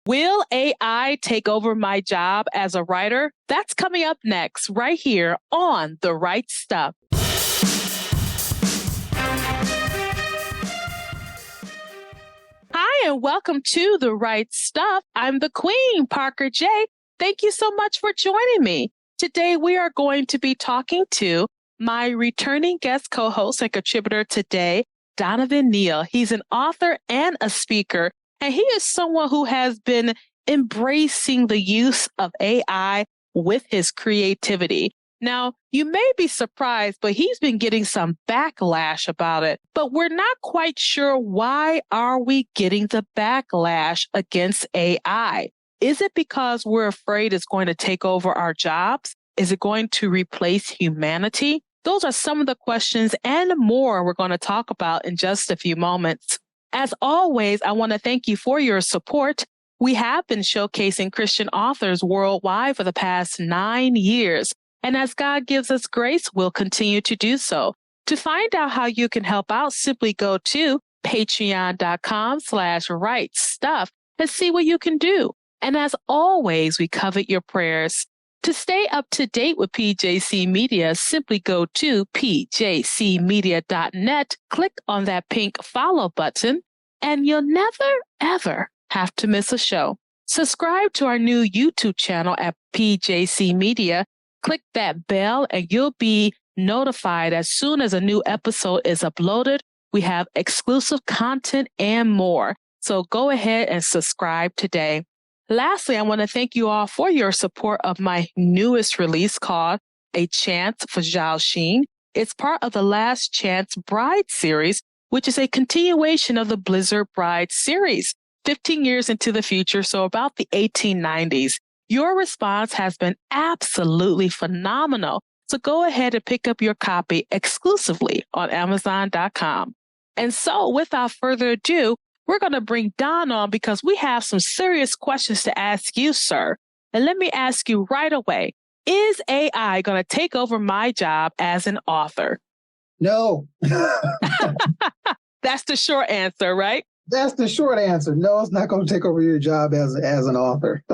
Will AI take over my job as a writer? That's coming up next, right here on The Right Stuff. Hi, and welcome to The Right Stuff. I'm the Queen, Parker J. Thank you so much for joining me. Today, we are going to be talking to my returning guest co-host and contributor today, Donovan Neal. He's an author and a speaker, and he is someone who has been embracing the use of AI with his creativity. Now, you may be surprised, but he's been getting some backlash about it. But we're not quite sure why are we getting the backlash against AI? Is it because we're afraid it's going to take over our jobs? Is it going to replace humanity? Those are some of the questions and more we're going to talk about in just a few moments. As always, I want to thank you for your support. We have been showcasing Christian authors worldwide for the past 9 years. And as God gives us grace, we'll continue to do so. To find out how you can help out, simply go to patreon.com/rightstuff and see what you can do. And as always, we covet your prayers. To stay up to date with PJC Media, simply go to pjcmedia.net, click on that pink follow button, and you'll never, ever have to miss a show. Subscribe to our new YouTube channel at PJC Media. Click that bell, and you'll be notified as soon as a new episode is uploaded. We have exclusive content and more. So go ahead and subscribe today. Lastly, I want to thank you all for your support of my newest release called A Chance for Zhao Xin. It's part of the Last Chance Bride series, which is a continuation of the Blizzard Bride series, 15 years into the future, so about the 1890s. Your response has been absolutely phenomenal. So go ahead and pick up your copy exclusively on Amazon.com. And so without further ado, we're going to bring Don on because we have some serious questions to ask you, sir. And let me ask you right away, is AI going to take over my job as an author? No. That's the short answer, right? That's the short answer. No, it's not going to take over your job as an author.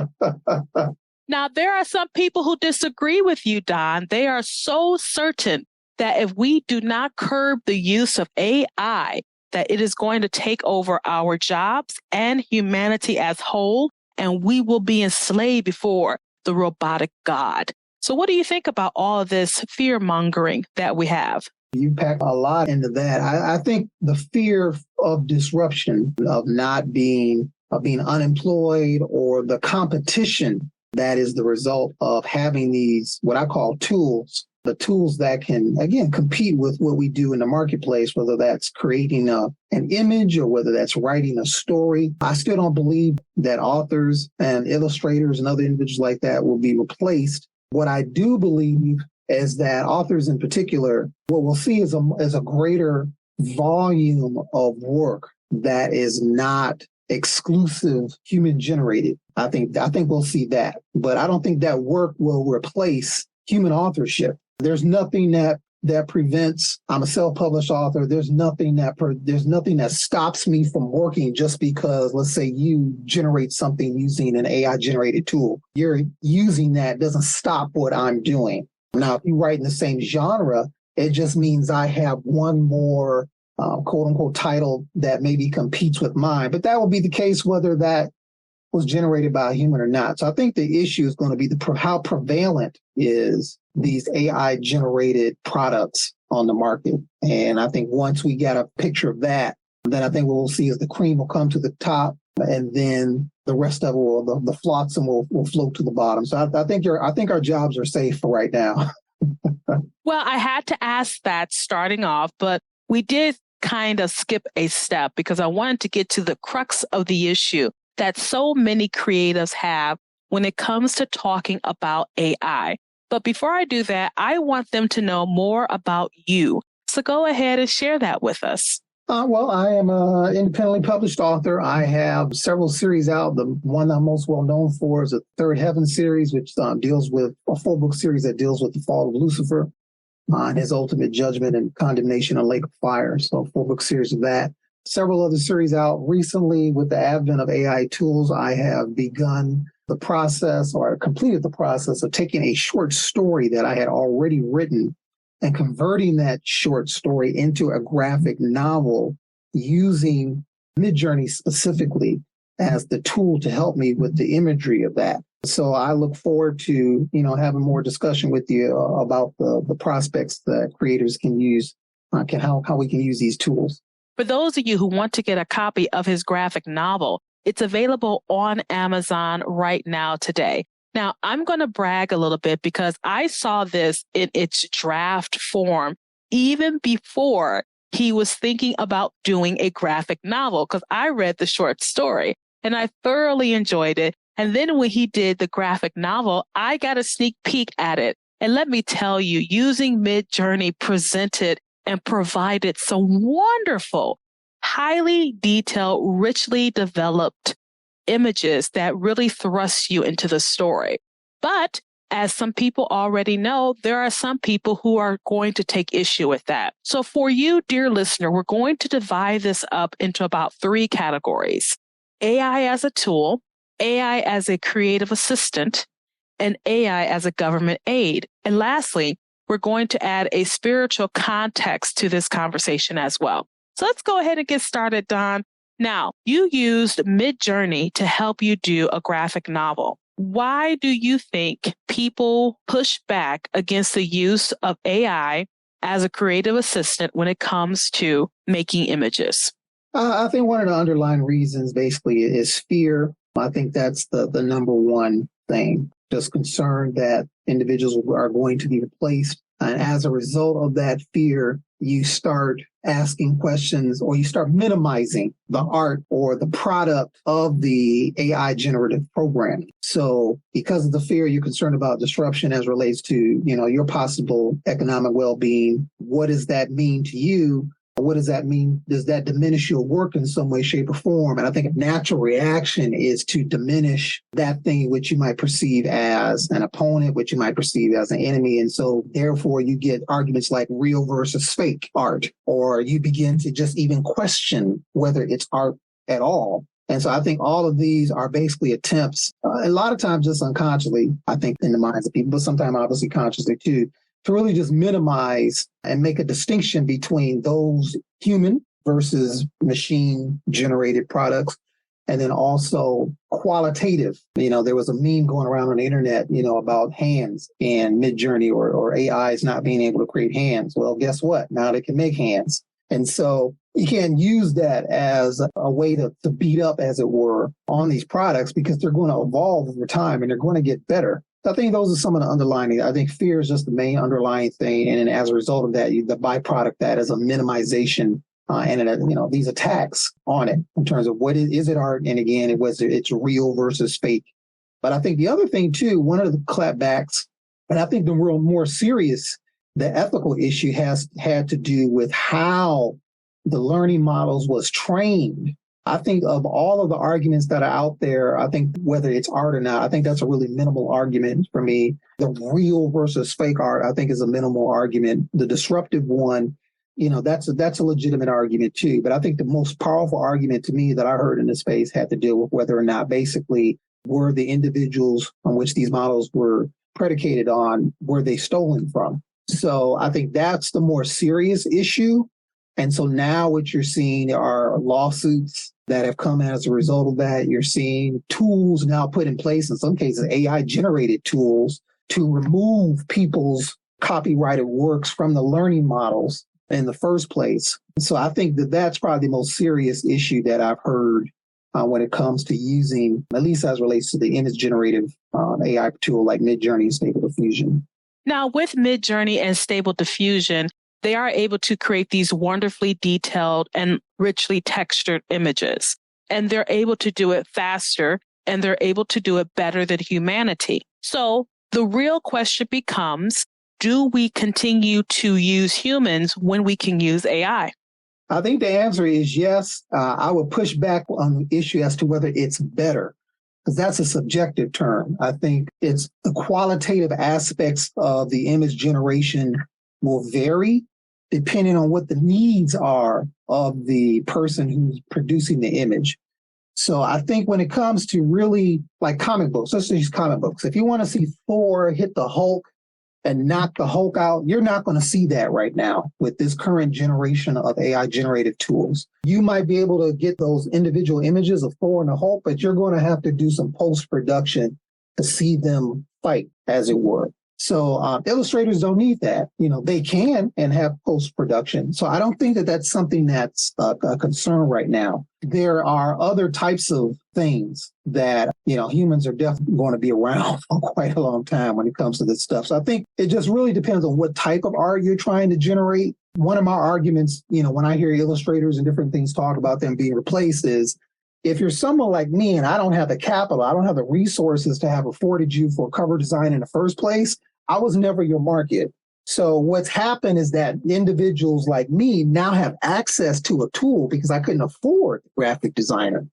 Now, there are some people who disagree with you, Don. They are so certain that if we do not curb the use of AI, that it is going to take over our jobs and humanity as whole, and we will be enslaved before the robotic god. So what do you think about all of this fear-mongering that we have? You pack a lot into that. I think the fear of disruption, of being unemployed, or the competition that is the result of having these, what I call tools, the tools that can, again, compete with what we do in the marketplace, whether that's creating an image or whether that's writing a story. I still don't believe that authors and illustrators and other individuals like that will be replaced. What I do believe is that authors in particular, what we'll see is a greater volume of work that is not exclusive human generated. I think we'll see that, but I don't think that work will replace human authorship. There's nothing that prevents. I'm a self-published author. There's nothing that stops me from working just because, let's say, you generate something using an AI generated tool. You're using that doesn't stop what I'm doing. Now, if you write in the same genre, it just means I have one more quote unquote title that maybe competes with mine. But that will be the case whether that was generated by a human or not. So I think the issue is going to be how prevalent is these AI generated products on the market. And I think once we get a picture of that, then I think what we'll see is the cream will come to the top, and then the rest of it the flotsam will float to the bottom. So I think our jobs are safe for right now. Well, I had to ask that starting off, but we did kind of skip a step because I wanted to get to the crux of the issue that so many creatives have when it comes to talking about AI. But before I do that, I want them to know more about you. So go ahead and share that with us. Well, I am an independently published author. I have several series out. The one I'm most well known for is the Third Heaven series, which deals with a 4-book series that deals with the fall of Lucifer and his ultimate judgment and condemnation in lake of fire. So a 4-book series of that. several other series out. Recently, with the advent of AI tools, I have begun the process, or completed the process, of taking a short story that I had already written and converting that short story into a graphic novel using MidJourney specifically as the tool to help me with the imagery of that. So I look forward to, having more discussion with you about the prospects that creators can use, how we can use these tools. For those of you who want to get a copy of his graphic novel, it's available on Amazon right now today. Now, I'm going to brag a little bit because I saw this in its draft form even before he was thinking about doing a graphic novel, because I read the short story and I thoroughly enjoyed it. And then when he did the graphic novel, I got a sneak peek at it. And let me tell you, using MidJourney presented and provided some wonderful, highly detailed, richly developed images that really thrust you into the story. But as some people already know, there are some people who are going to take issue with that. So for you, dear listener, we're going to divide this up into about 3 categories: AI as a tool, AI as a creative assistant, and AI as a government aid. And lastly, we're going to add a spiritual context to this conversation as well. So let's go ahead and get started, Don. Now, you used MidJourney to help you do a graphic novel. Why do you think people push back against the use of AI as a creative assistant when it comes to making images? I think one of the underlying reasons basically is fear. I think that's the number one thing. Just concerned that individuals are going to be replaced. And as a result of that fear, you start asking questions, or you start minimizing the art or the product of the AI generative program. So because of the fear, you're concerned about disruption as relates to, your possible economic well-being. What does that mean to you? What does that mean? Does that diminish your work in some way, shape, or form? And I think a natural reaction is to diminish that thing which you might perceive as an opponent, which you might perceive as an enemy. And so therefore you get arguments like real versus fake art, or you begin to just even question whether it's art at all. And so I think all of these are basically attempts, a lot of times just unconsciously, I think, in the minds of people, but sometimes obviously consciously too, to really just minimize and make a distinction between those human versus machine-generated products, and then also qualitative. There was a meme going around on the internet, about hands and MidJourney or AIs not being able to create hands. Well, guess what? Now they can make hands. And so you can't use that as a way to beat up, as it were, on these products, because they're going to evolve over time and they're going to get better. I think those are some of the underlying. I think fear is just the main underlying thing, and then as a result of that, the byproduct that is a minimization and these attacks on it in terms of what is it art, and again, it's real versus fake. But I think the other thing too, one of the clapbacks, and I think the real more serious, the ethical issue has had to do with how the learning models was trained. I think of all of the arguments that are out there, I think whether it's art or not, I think that's a really minimal argument for me. The real versus fake art, I think, is a minimal argument. The disruptive one, that's a legitimate argument too. But I think the most powerful argument to me that I heard in this space had to deal with whether or not basically were the individuals on which these models were predicated on, were they stolen from? So I think that's the more serious issue. And so now what you're seeing are lawsuits that have come as a result of that. You're seeing tools now put in place, in some cases AI-generated tools, to remove people's copyrighted works from the learning models in the first place. So I think that's probably the most serious issue that I've heard when it comes to using, at least as relates to the image generative AI tool like MidJourney and Stable Diffusion. Now, with MidJourney and Stable Diffusion, they are able to create these wonderfully detailed and richly textured images. And they're able to do it faster, and they're able to do it better than humanity. So the real question becomes, do we continue to use humans when we can use AI? I think the answer is yes. I would push back on the issue as to whether it's better, because that's a subjective term. I think it's the qualitative aspects of the image generation will vary. depending on what the needs are of the person who's producing the image. So I think when it comes to really like comic books, let's use comic books. If you want to see Thor hit the Hulk and knock the Hulk out, you're not going to see that right now with this current generation of AI generative tools. You might be able to get those individual images of Thor and the Hulk, but you're going to have to do some post-production to see them fight, as it were. So illustrators don't need that. They can and have post-production. So I don't think that that's something that's a concern right now. There are other types of things that, humans are definitely going to be around for quite a long time when it comes to this stuff. So I think it just really depends on what type of art you're trying to generate. One of my arguments, when I hear illustrators and different things talk about them being replaced is, if you're someone like me and I don't have the capital, I don't have the resources to have afforded you for cover design in the first place, I was never your market. So what's happened is that individuals like me now have access to a tool because I couldn't afford a graphic designer.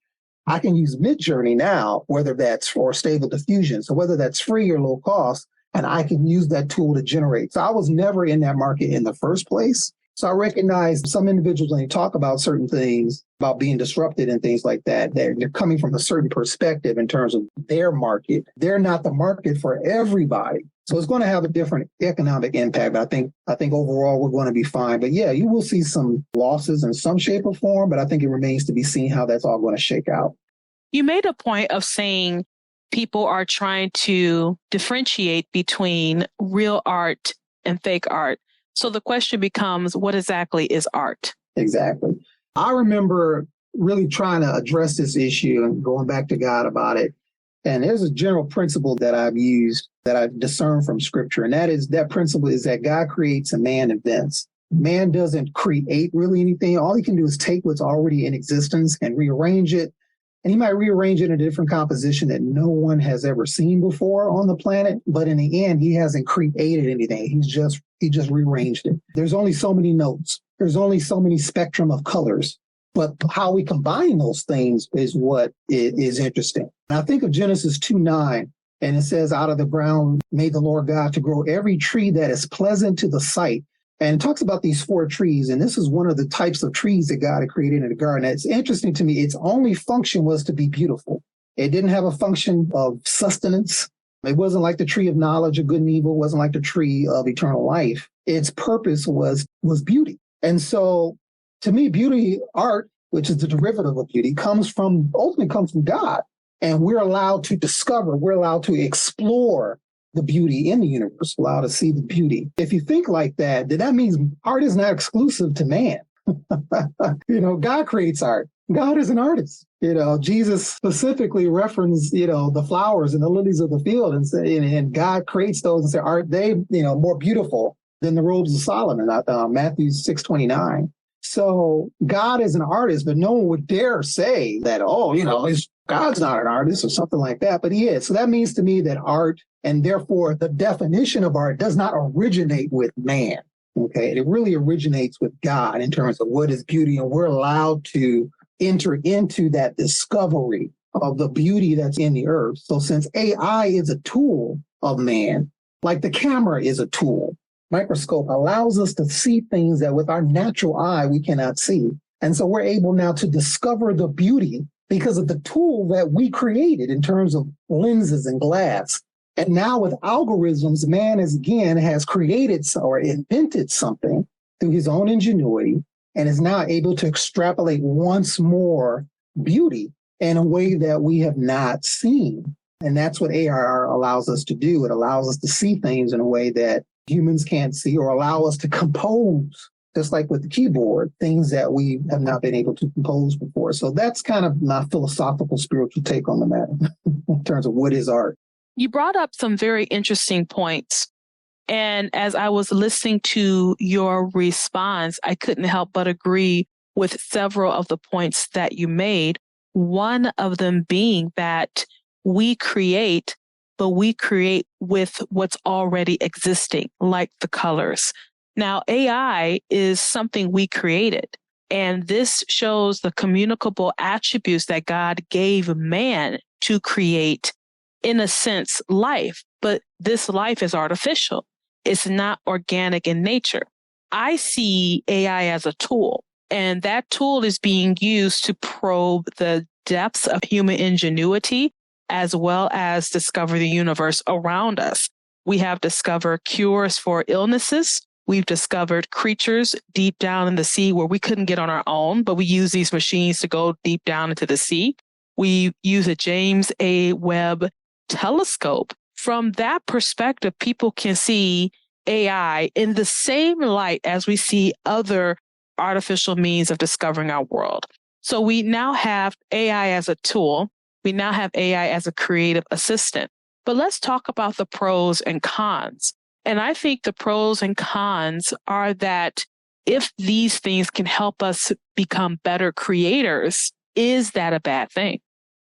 I can use MidJourney now, whether that's for Stable Diffusion. So whether that's free or low cost, and I can use that tool to generate. So I was never in that market in the first place. So I recognize some individuals, when they talk about certain things, about being disrupted and things like that, they're coming from a certain perspective in terms of their market. They're not the market for everybody. So it's going to have a different economic impact. But I think overall we're going to be fine. But yeah, you will see some losses in some shape or form, but I think it remains to be seen how that's all going to shake out. You made a point of saying people are trying to differentiate between real art and fake art. So the question becomes, what exactly is art? Exactly. I remember really trying to address this issue and going back to God about it. And there's a general principle that I've used that I've discerned from scripture. And that principle is that God creates and man invents. Man doesn't create really anything. All he can do is take what's already in existence and rearrange it. And he might rearrange it in a different composition that no one has ever seen before on the planet. But in the end, he hasn't created anything. He just rearranged it. There's only so many notes. There's only so many spectrum of colors. But how we combine those things is what is interesting. And I think of Genesis 2:9, and it says, out of the ground made the Lord God to grow every tree that is pleasant to the sight. And it talks about these 4 trees. And this is one of the types of trees that God had created in the garden. It's interesting to me. Its only function was to be beautiful. It didn't have a function of sustenance. It wasn't like the tree of knowledge of good and evil. It wasn't like the tree of eternal life. Its purpose was beauty. And so to me, beauty, art, which is the derivative of beauty, ultimately comes from God. And we're allowed to discover, we're allowed to explore the beauty in the universe, allowed to see the beauty. If you think like that, then that means art is not exclusive to man. God creates art. God is an artist. Jesus specifically referenced, the flowers and the lilies of the field and God creates those and say, aren't they, more beautiful than the robes of Solomon, Matthew 6:29. So God is an artist, but no one would dare say that, God's not an artist or something like that, but he is. So that means to me that art, and therefore the definition of art, does not originate with man. Okay, it really originates with God in terms of what is beauty, and we're allowed to enter into that discovery of the beauty that's in the earth. So since AI is a tool of man, like the camera is a tool, microscope allows us to see things that with our natural eye we cannot see. And so we're able now to discover the beauty because of the tool that we created in terms of lenses and glass. And now with algorithms, man has created or invented something through his own ingenuity and is now able to extrapolate once more beauty in a way that we have not seen. And that's what AR allows us to do. It allows us to see things in a way that humans can't see, or allow us to compose, just like with the keyboard, things that we have not been able to compose before. So that's kind of my philosophical, spiritual take on the matter in terms of what is art. You brought up some very interesting points. And as I was listening to your response, I couldn't help but agree with several of the points that you made. One of them being that we create, but we create with what's already existing, like the colors. Now, AI is something we created, and this shows the communicable attributes that God gave man to create, in a sense, life. But this life is artificial. It's not organic in nature. I see AI as a tool, and that tool is being used to probe the depths of human ingenuity as well as discover the universe around us. We have discovered cures for illnesses. We've discovered creatures deep down in the sea where we couldn't get on our own, but we use these machines to go deep down into the sea. We use a James A. Webb telescope. From that perspective, people can see AI in the same light as we see other artificial means of discovering our world. So we now have AI as a tool. We now have AI as a creative assistant. But let's talk about the pros and cons. And I think the pros and cons are that if these things can help us become better creators, is that a bad thing?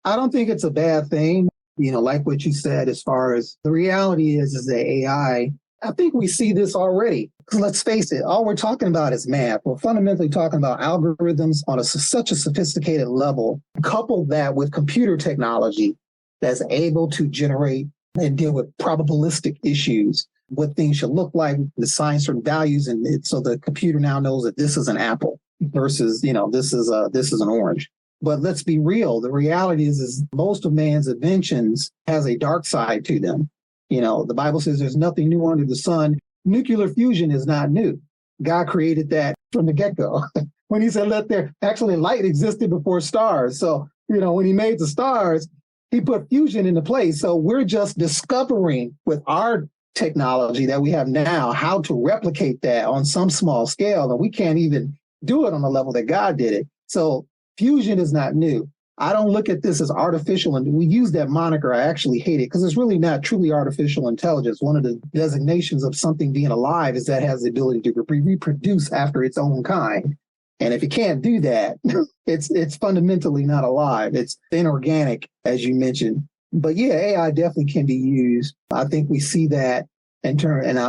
I don't think it's a bad thing. Like what you said, as far as the reality is that AI, I think we see this already. Because let's face it, all we're talking about is math. We're fundamentally talking about algorithms on such a sophisticated level. Couple that with computer technology that's able to generate and deal with probabilistic issues, what things should look like, assign certain values, and so the computer now knows that this is an apple versus this is an orange. But let's be real. The reality is most of man's inventions has a dark side to them. The Bible says there's nothing new under the sun. Nuclear fusion is not new. God created that from the get-go. When he said, light existed before stars. So, when he made the stars, he put fusion into place. So we're just discovering with our technology that we have now how to replicate that on some small scale. And we can't even do it on the level that God did it. So fusion is not new. I don't look at this as artificial, and we use that moniker. I actually hate it because it's really not truly artificial intelligence. One of the designations of something being alive is that it has the ability to reproduce after its own kind. And if it can't do that, it's fundamentally not alive. It's inorganic, as you mentioned. But yeah, AI definitely can be used. I think we see that in turn. And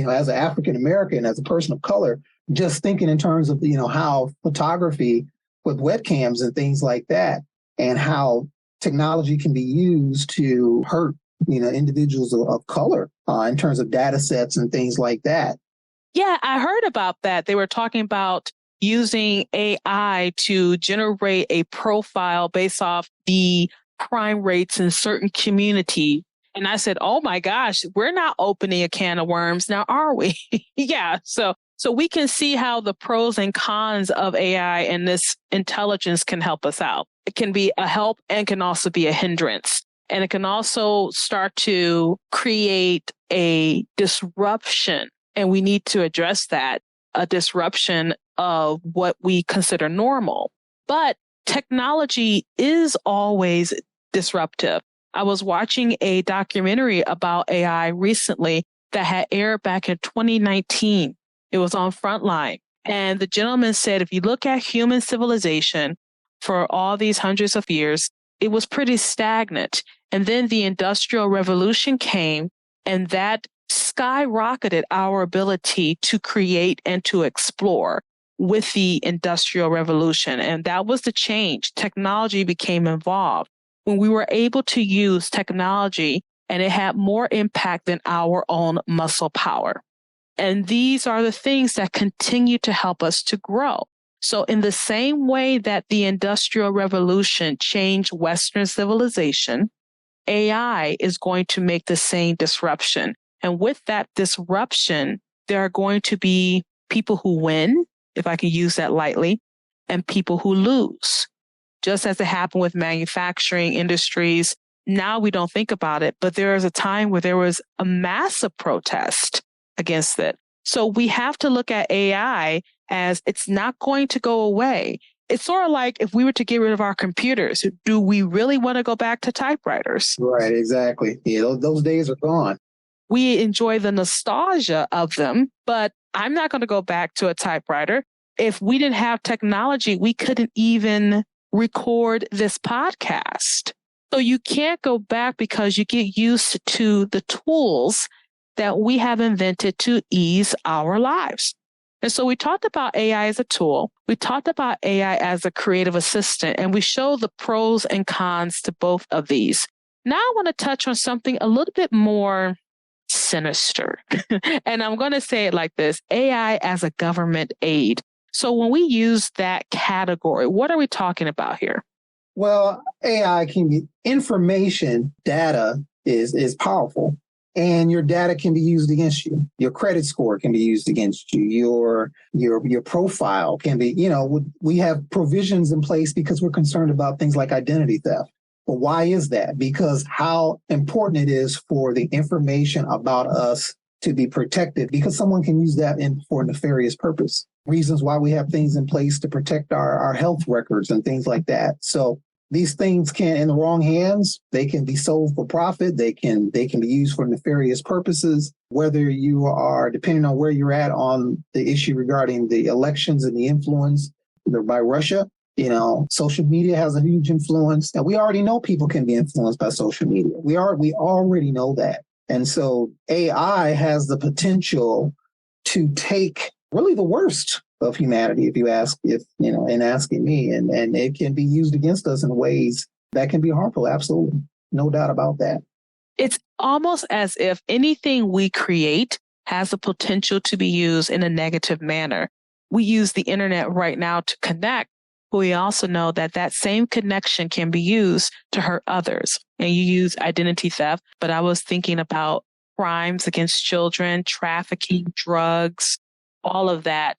as an African American, as a person of color, just thinking in terms of how photography with webcams and things like that, and how technology can be used to hurt, individuals of color in terms of data sets and things like that. Yeah, I heard about that. They were talking about using AI to generate a profile based off the crime rates in certain community. And I said, oh my gosh, we're not opening a can of worms now, are we? Yeah. So we can see how the pros and cons of AI and this intelligence can help us out. It can be a help and can also be a hindrance. And it can also start to create a disruption. And we need to address that, a disruption of what we consider normal. But technology is always disruptive. I was watching a documentary about AI recently that had aired back in 2019. It was on Frontline. And the gentleman said, if you look at human civilization for all these hundreds of years, it was pretty stagnant. And then the Industrial Revolution came, and that skyrocketed our ability to create and to explore with the Industrial Revolution. And that was the change. Technology became involved. When we were able to use technology, and it had more impact than our own muscle power. And these are the things that continue to help us to grow. So in the same way that the Industrial Revolution changed Western civilization, AI is going to make the same disruption. And with that disruption, there are going to be people who win, if I can use that lightly, and people who lose. Just as it happened with manufacturing industries, now we don't think about it, but there was a time where there was a massive protest against it. So we have to look at AI as it's not going to go away. It's sort of like if we were to get rid of our computers, do we really want to go back to typewriters? Right, exactly. Yeah, those days are gone. We enjoy the nostalgia of them, but I'm not going to go back to a typewriter. If we didn't have technology, we couldn't even record this podcast. So you can't go back because you get used to the tools that we have invented to ease our lives. And so we talked about AI as a tool. We talked about AI as a creative assistant, and we show the pros and cons to both of these. Now I want to touch on something a little bit more sinister. And I'm going to say it like this: AI as a government aid. So when we use that category, what are we talking about here? Well, AI can be information, data is powerful, and your data can be used against you. Your credit score can be used against you. Your profile can be, we have provisions in place because we're concerned about things like identity theft. But why is that? Because how important it is for the information about us to be protected, because someone can use that for a nefarious purpose. Reasons why we have things in place to protect our health records and things like that. So these things can, in the wrong hands, they can be sold for profit. They can be used for nefarious purposes, whether you are, depending on where you're at on the issue regarding the elections and the influence by Russia. Social media has a huge influence, and we already know people can be influenced by social media. We already know that. And so AI has the potential to take really the worst of humanity, in asking me, and it can be used against us in ways that can be harmful. Absolutely. No doubt about that. It's almost as if anything we create has the potential to be used in a negative manner. We use the internet right now to connect, but we also know that that same connection can be used to hurt others. And you use identity theft, but I was thinking about crimes against children, trafficking, drugs, all of that.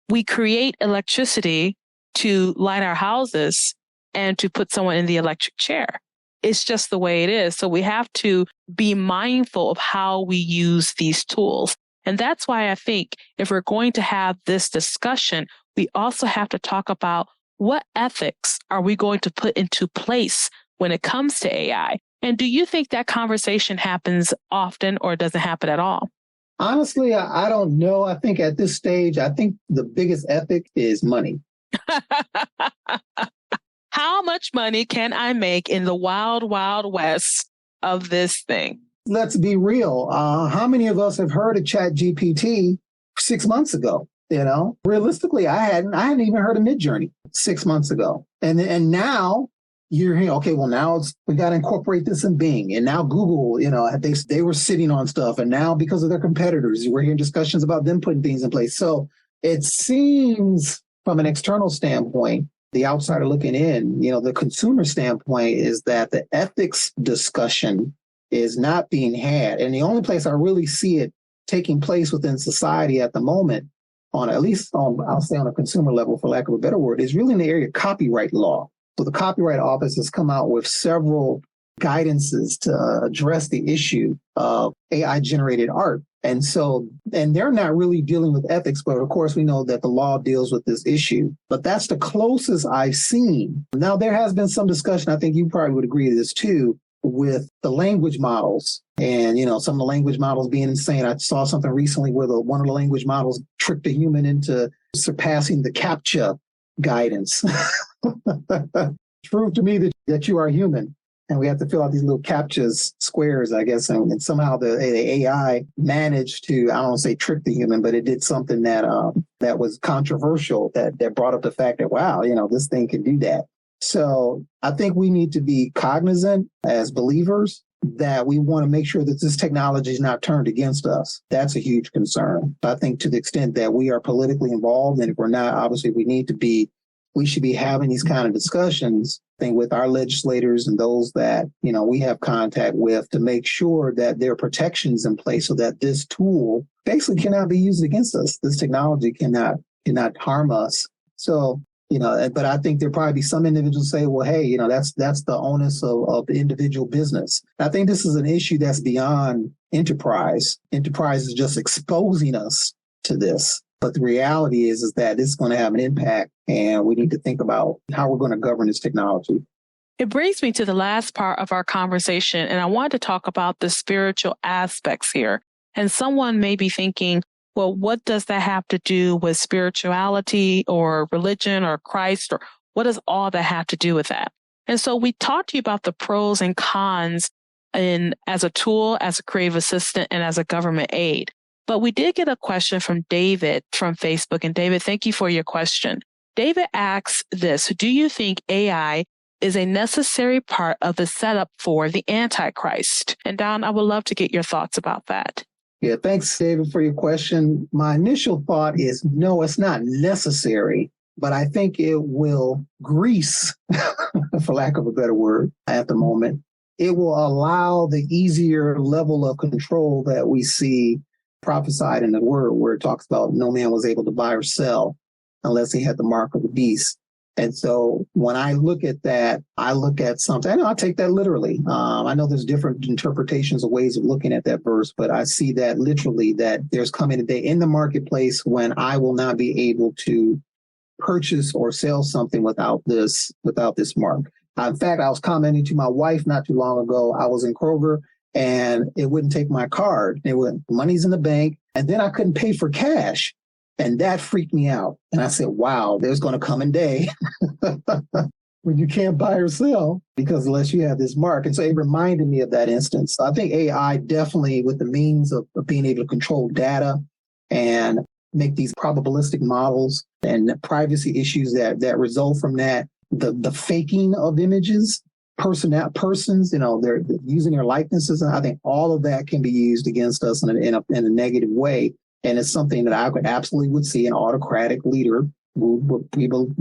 We create electricity to light our houses and to put someone in the electric chair. It's just the way it is. So we have to be mindful of how we use these tools. And that's why I think if we're going to have this discussion, we also have to talk about what ethics are we going to put into place when it comes to AI. And do you think that conversation happens often or doesn't happen at all? Honestly, I don't know. I think at this stage, the biggest ethic is money. How much money can I make in the wild, wild west of this thing? Let's be real. How many of us have heard of Chat GPT 6 months ago? Realistically, I hadn't even heard of MidJourney 6 months ago. And now you're hearing, okay, well, now we got to incorporate this in Bing. And now Google, they were sitting on stuff. And now because of their competitors, we're hearing discussions about them putting things in place. So it seems from an external standpoint, the outsider looking in, the consumer standpoint is that the ethics discussion is not being had. And the only place I really see it taking place within society at the moment, I'll say on a consumer level, for lack of a better word, is really in the area of copyright law. So the Copyright Office has come out with several guidances to address the issue of AI-generated art. And they're not really dealing with ethics, but of course we know that the law deals with this issue. But that's the closest I've seen. Now, there has been some discussion, I think you probably would agree to this too, with the language models and, some of the language models being insane. I saw something recently where one of the language models tricked a human into surpassing the CAPTCHA guidance. Prove to me that you are human. And we have to fill out these little CAPTCHAs, squares, I guess. And somehow the AI managed to, I don't want to say trick the human, but it did something that was controversial, that brought up the fact that, wow, this thing can do that. So I think we need to be cognizant as believers that we want to make sure that this technology is not turned against us. That's a huge concern. I think to the extent that we are politically involved, and if we're not, obviously we should be having these kind of discussions, I think, with our legislators and those that, we have contact with, to make sure that there are protections in place so that this tool basically cannot be used against us. This technology cannot harm us. So, but I think there'll probably be some individuals say, well, hey, that's the onus of the individual business. I think this is an issue that's beyond enterprise. Enterprise is just exposing us to this. But the reality is that it's going to have an impact, and we need to think about how we're going to govern this technology. It brings me to the last part of our conversation, and I want to talk about the spiritual aspects here. And someone may be thinking, well, what does that have to do with spirituality or religion or Christ, or what does all that have to do with that? And so we talked to you about the pros and cons as a tool, as a creative assistant, and as a government aid. But we did get a question from David from Facebook. And David, thank you for your question. David asks this: do you think AI is a necessary part of the setup for the Antichrist? And Don, I would love to get your thoughts about that. Yeah, thanks, David, for your question. My initial thought is no, it's not necessary, but I think it will grease, for lack of a better word, at the moment. It will allow the easier level of control that we see prophesied in the word, where it talks about no man was able to buy or sell unless he had the mark of the beast. And so when I look at that, I look at something, and I'll take that literally. I know there's different interpretations of ways of looking at that verse, but I see that literally, that there's coming a day in the marketplace when I will not be able to purchase or sell something without this mark. In fact, I was commenting to my wife not too long ago. I was in Kroger and it wouldn't take my card. It went, money's in the bank, and then I couldn't pay for cash. And that freaked me out. And I said, wow, there's going to come a day when you can't buy or sell because unless you have this mark. And so it reminded me of that instance. So I think AI definitely, with the means of being able to control data and make these probabilistic models and the privacy issues that result from that, the faking of images, persons, they're using their likenesses. And I think all of that can be used against us in a negative way. And it's something that I would see an autocratic leader who would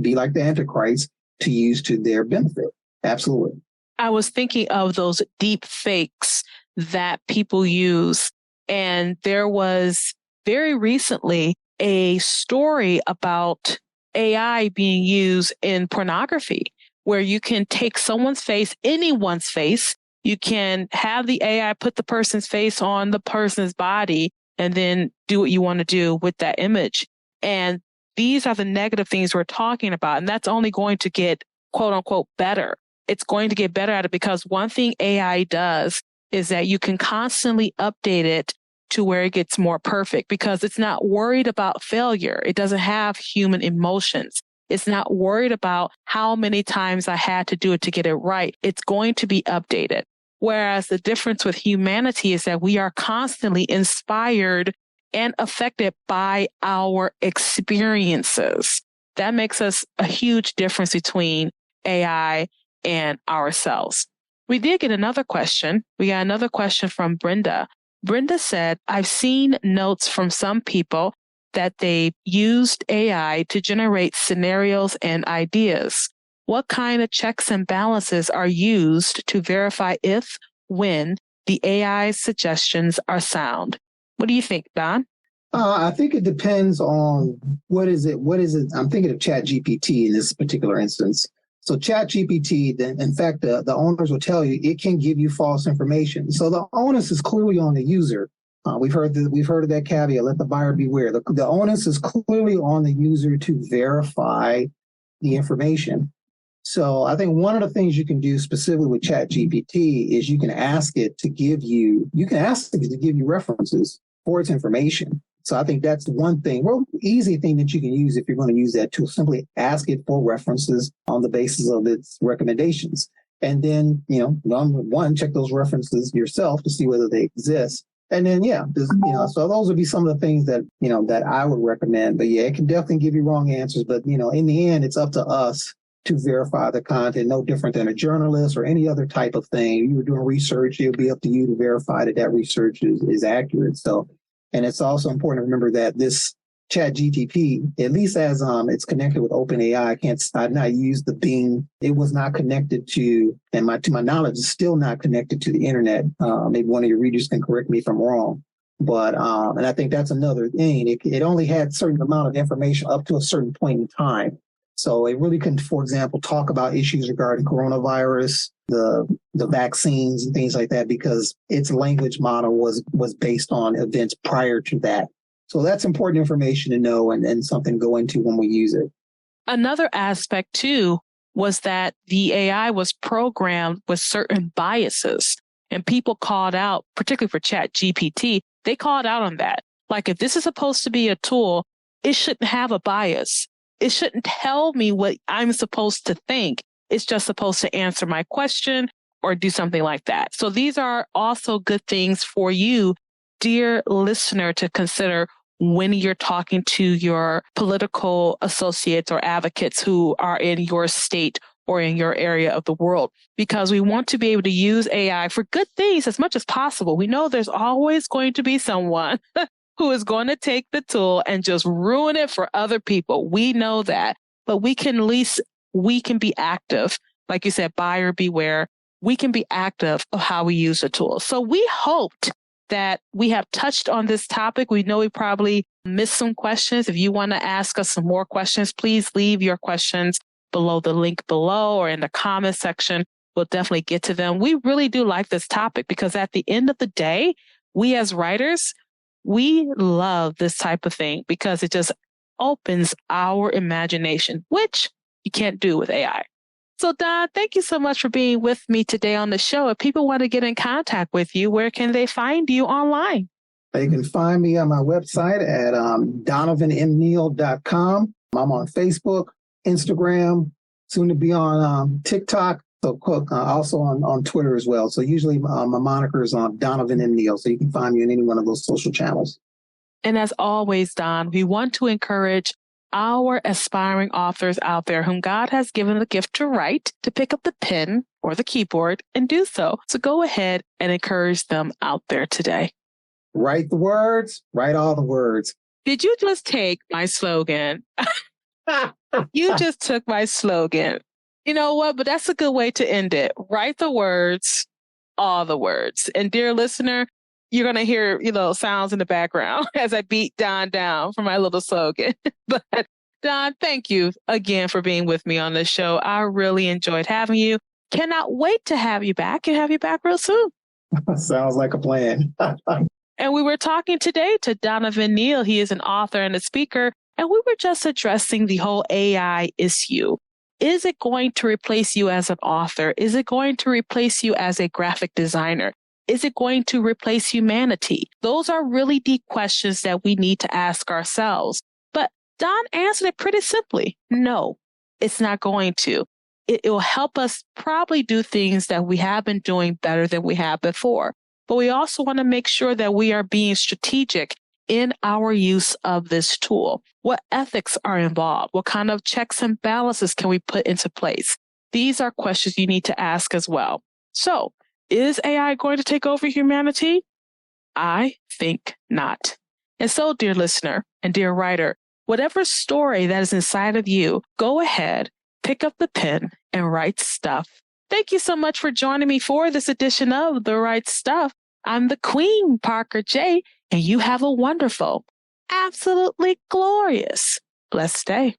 be like the Antichrist to use to their benefit. Absolutely. I was thinking of those deep fakes that people use. And there was very recently a story about AI being used in pornography, where you can take someone's face, anyone's face. You can have the AI put the person's face on the person's body and then do what you want to do with that image. And these are the negative things we're talking about. And that's only going to get, quote unquote, better. It's going to get better at it because one thing AI does is that you can constantly update it to where it gets more perfect because it's not worried about failure. It doesn't have human emotions. It's not worried about how many times I had to do it to get it right. It's going to be updated. Whereas the difference with humanity is that we are constantly inspired and affected by our experiences. That makes us a huge difference between AI and ourselves. We did get another question. We got another question from Brenda. Brenda said, I've seen notes from some people that they used AI to generate scenarios and ideas. What kind of checks and balances are used to verify if, when the AI suggestions are sound? What do you think, Don? I think it depends on what is it. I'm thinking of Chat GPT in this particular instance. So Chat GPT, in fact, the owners will tell you it can give you false information. So the onus is clearly on the user. We've heard of that caveat, let the buyer beware. The onus is clearly on the user to verify the information. So I think one of the things you can do specifically with Chat GPT is you can ask it to give you references for its information. So I think that's one thing, easy thing that you can use if you're going to use that tool. Simply ask it for references on the basis of its recommendations. And then, number one, check those references yourself to see whether they exist. And then, so those would be some of the things that, that I would recommend. But yeah, it can definitely give you wrong answers. But, in the end, it's up to us to verify the content, no different than a journalist or any other type of thing. You were doing research, it'll be up to you to verify that research is accurate. So, and it's also important to remember that this Chat GPT, at least as it's connected with OpenAI, I've not used the Bing. It was not connected to my knowledge, it's still not connected to the internet. Maybe one of your readers can correct me if I'm wrong. But, and I think that's another thing. It only had a certain amount of information up to a certain point in time. So it really couldn't, for example, talk about issues regarding coronavirus, the vaccines and things like that, because its language model was based on events prior to that. So that's important information to know and something to go into when we use it. Another aspect, too, was that the AI was programmed with certain biases. And people called out, particularly for Chat GPT, they called out on that. Like, if this is supposed to be a tool, it shouldn't have a bias. It shouldn't tell me what I'm supposed to think. It's just supposed to answer my question or do something like that. So these are also good things for you, dear listener, to consider when you're talking to your political associates or advocates who are in your state or in your area of the world, because we want to be able to use AI for good things as much as possible. We know there's always going to be someone who is going to take the tool and just ruin it for other people. We know that, but we can at least, we can be active. Like you said, buyer beware. We can be active of how we use the tool. So we hoped that we have touched on this topic. We know we probably missed some questions. If you want to ask us some more questions, please leave your questions below the link below or in the comment section. We'll definitely get to them. We really do like this topic because at the end of the day, we as writers, we love this type of thing because it just opens our imagination, which you can't do with AI. So Don, thank you so much for being with me today on the show. If people want to get in contact with you, where can they find you online? You can find me on my website at donovanmneal.com. I'm on Facebook, Instagram, soon to be on TikTok, so also on Twitter as well. So usually my moniker is on Donovan M. Neal, so you can find me in any one of those social channels. And as always, Don, we want to encourage our aspiring authors out there whom God has given the gift to write, to pick up the pen or the keyboard and do so. So go ahead and encourage them out there today. Write the words, write all the words. Did you just take my slogan? You just took my slogan. You know what? But that's a good way to end it. Write the words, all the words. And dear listener, you're going to hear, sounds in the background as I beat Don down for my little slogan. But Don, thank you again for being with me on this show. I really enjoyed having you. Cannot wait to have you back and have you back real soon. Sounds like a plan. And we were talking today to Donovan Neal. He is an author and a speaker. And we were just addressing the whole AI issue. Is it going to replace you as an author? Is it going to replace you as a graphic designer? Is it going to replace humanity? Those are really deep questions that we need to ask ourselves. But Don answered it pretty simply. No, it's not going to. It will help us probably do things that we have been doing better than we have before. But we also want to make sure that we are being strategic in our use of this tool. What ethics are involved? What kind of checks and balances can we put into place? These are questions you need to ask as well. So, is AI going to take over humanity? I think not. And so, dear listener and dear writer, whatever story that is inside of you, go ahead, pick up the pen and write stuff. Thank you so much for joining me for this edition of The Right Stuff. I'm the Queen, Parker J, and you have a wonderful, absolutely glorious, blessed day.